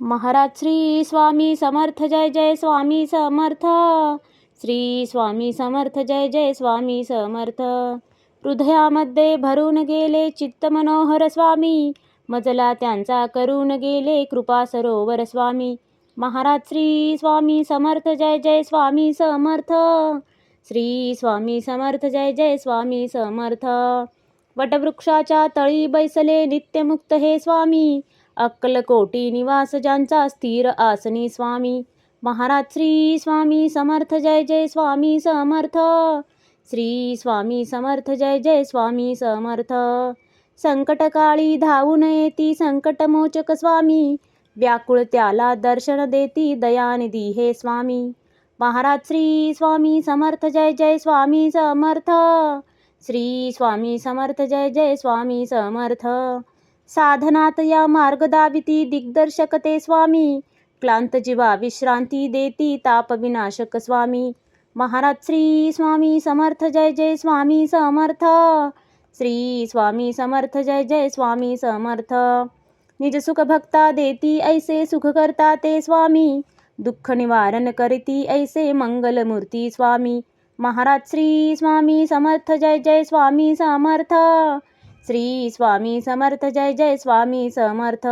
महाराज श्री स्वामी समर्थ, जय जय स्वामी समर्थ. श्री स्वामी समर्थ, जय जय स्वामी समर्थ. हृदयामध्ये भरून गेले चित्त मनोहर स्वामी, मजला त्यांचा करून गेले कृपा सरोवर स्वामी. महाराज श्री स्वामी समर्थ, जय जय स्वामी समर्थ. श्री स्वामी समर्थ, जय जय स्वामी समर्थ. वटवृक्षाच्या तळी बैसले नित्यमुक्त हे स्वामी, अक्कलकोटी निवास ज्यांचा स्थिर आसनी स्वामी. महाराज श्री स्वामी समर्थ, जय जय स्वामी समर्थ. श्री स्वामी समर्थ, जय जय स्वामी समर्थ. संकटकाळी धावून येती संकटमोचक स्वामी, व्याकुळ त्याला दर्शन देती दयानिधी हे स्वामी. महाराज श्री स्वामी समर्थ, जय जय स्वामी समर्थ. श्री स्वामी समर्थ, जय जय स्वामी समर्थ. साधनात या मार्ग दाविती दिग्दर्शक ते स्वामी, क्लांत जीवा विश्रांती देती ताप विनाशक स्वामी. महाराज श्री स्वामी समर्थ, जय जय स्वामी समर्थ. श्री स्वामी समर्थ, जय जय स्वामी समर्थ. निज सुख भक्ता देती ऐसे सुख करता ते स्वामी, दुःख निवारण करती ऐसे मंगलमूर्ती स्वामी. महाराज श्री स्वामी समर्थ, जय जय स्वामी समर्थ. श्री स्वामी समर्थ, जय जय स्वामी समर्थ.